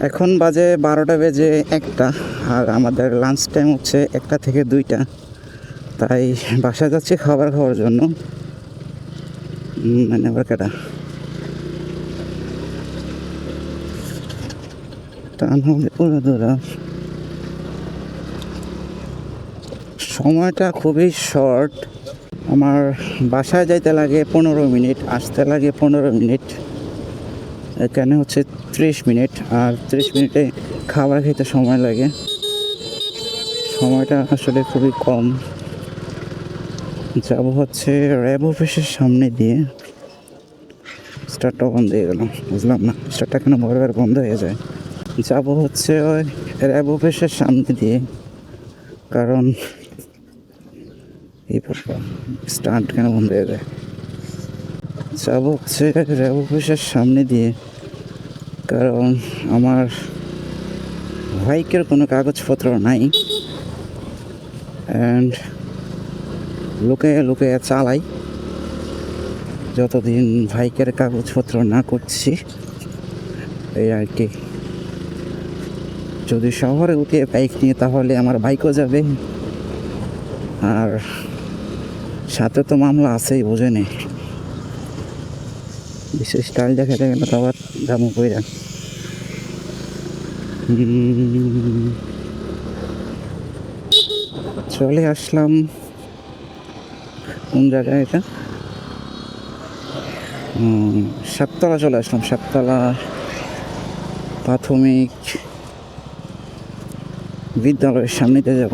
এখন বাজে 12টা বেজে 1টা, আর আমাদের লাঞ্চ টাইম হচ্ছে 1টা থেকে 2টা। তাই বাসায় যাচ্ছি খাবার খাওয়ার জন্য। মানে আবার কেটা টান হবে পুরো দূরা। সময়টা খুবই শর্ট। আমার বাসায় যাইতে লাগে 15 মিনিট, আসতে লাগে 15 মিনিট। এখানে হচ্ছে 30 মিনিট, আর 30 মিনিটে খাবার খেতে সময় লাগে। সময়টা আসলে খুবই কম। যাব হচ্ছে র্যাব অফিসের সামনে দিয়ে। স্টার্টটা বন্ধ হয়ে গেল, বুঝলাম না স্টার্টটা কেন বারবার বন্ধ হয়ে যায়। যাব হচ্ছে ওই র্যাব অফিসের সামনে দিয়ে, কারণ এই স্টার্ট কেন বন্ধ হয়ে যায়। যাব হচ্ছে র্যাব অফিসের সামনে দিয়ে, কারণ আমার বাইকের কোনো কাগজপত্র নাই, অ্যান্ড লুকে লুকে চালাই। যতদিন বাইকের কাগজপত্র না করছি এই আর কি। যদি শহরে উঠে বাইক নিয়ে তাহলে আমার বাইকও যাবে, আর সাথে তো মামলা আছেই, বোঝেনি। বিশেষ স্টাইল দেখাতে গেলে তো আবার দামও কইরা। চলে আসলাম কোন জায়গায় এটা, সাততলা চলে আসলাম। সাততলা প্রাথমিক বিদ্যালয়ের সামনেতে যাব।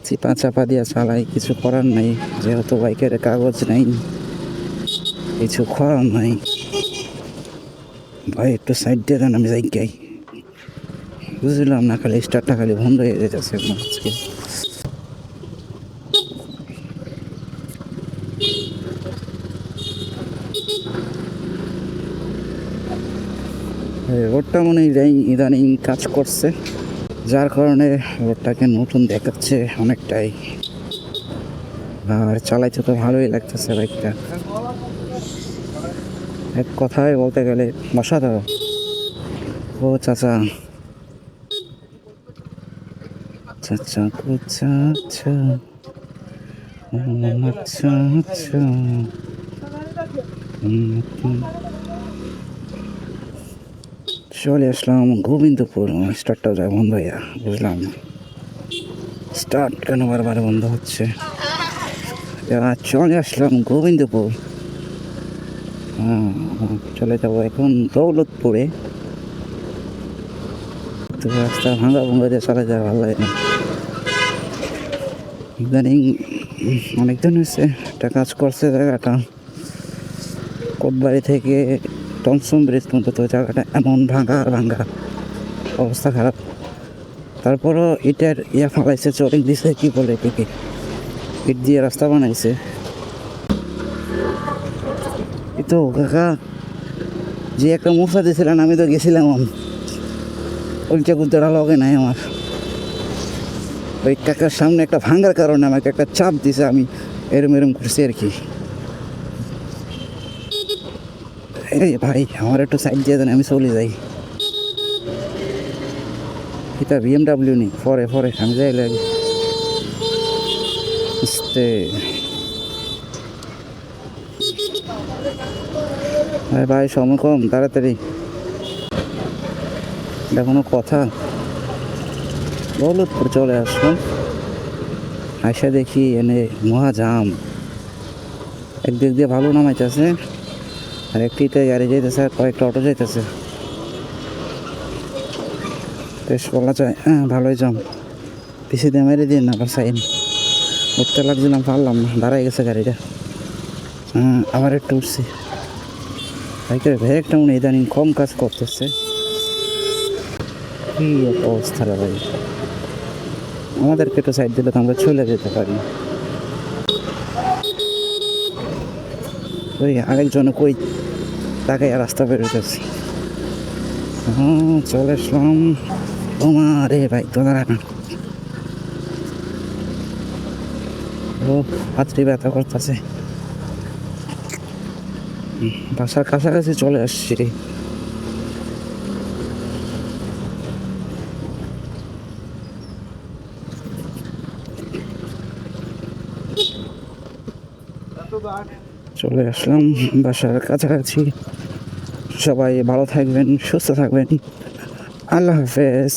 চিপা চাপা দিয়া চালাই, কিছু করার নাই, যেহেতু বাইকের কাগজ নেই, কিছু করার নাই। ভাই একটু সাইড দিয়ে দেন, আমি যাই গাই। বুঝলাম না, খালি স্টার্টটা খালি বন্ধ হয়ে যেতেছে আজকে। রোডটা মনে হয় ইদানিং কাজ করছে, যার কারণে রোডটাকে নতুন দেখাচ্ছে অনেকটাই। আর চালাইতে তো ভালোই লাগতেছে বাইকটা, এক কথায় বলতে গেলে অসাধারণ। ও চাচা, চাচা আচ্ছা আচ্ছা আচ্ছা আচ্ছা। চলে আসলাম গোবিন্দপুর। স্টার্টটাও যায় বন্ধ হইয়া, বুঝলাম না স্টার্ট কেন বারবার বন্ধ হচ্ছে। চলে আসলাম গোবিন্দপুর। চলে যাবো এখন দৌলতপুরে। তো রাস্তা ভাঙা ভঙ্গা দিয়ে চলে যায়, ভালো লাগে না। ইদানিং অনেকদিন হয়েছে একটা কাজ করছে জায়গাটা, কোটবাড়ি থেকে টমসম ব্রিজ পর্যন্ত। তো জায়গাটা এমন ভাঙা ভাঙা অবস্থা খারাপ। তারপরও ইটের ফালাইছে, চরিং দিছে, কি বলে এটাকে, ইট দিয়ে রাস্তা বানাইছে। এই তো কাকা যে একটা মুফা দিয়েছিলেন, আমি তো গেছিলাম, উল্টে কুলতেটা লগে নাই আমার। ওই কাকার সামনে একটা ভাঙার কারণে আমাকে একটা চাপ দিছে, আমি এরম করছি আর কি। এই ভাই আমার একটু সাইড দিয়ে দেন, আমি চলে যাই। এটা BMW নেই, পরে আমি যাই লাগে বুঝতে। ভাই সময় কম, তাড়াতাড়ি, এটা কোনো কথা? দৌলতপুর চলে আসলাম। আইসা দেখি এনে মহা জাম। একদিক দিয়ে ভালো নামাইতেছে, আর একটিতে গাড়ি যাইতেছে, আর কয়েকটা অটো যাইতেছে। বেশ বলা যায় ভালোই জাম। পিছিয়ে দিয়ে মেরে দিয়ে না, আবার সাইন উঠতে লাগছিলাম, পারলাম না, দাঁড়াই গেছে গাড়িটা। আবার একটু উঠছি। বাইকের ব্রেকটা মনে ইদানিং কম কাজ করতেছে। কি একটা অবস্থা রে ভাই, আমাদেরকে একটু সাইড দিলে তো আমরা চলে যেতে পারি। ওই আরেকজনে কই তাকে রাস্তা বেরোতেছে। চলে আসলাম। রে ভাই তো দাঁড়া না, ও হাতটি ব্যথা করতেছে। বাসার কাছাকাছি চলে আসছি। চলে আসলাম বাসার কাছাকাছি। সবাই ভালো থাকবেন, সুস্থ থাকবেন। আল্লাহ হাফেজ।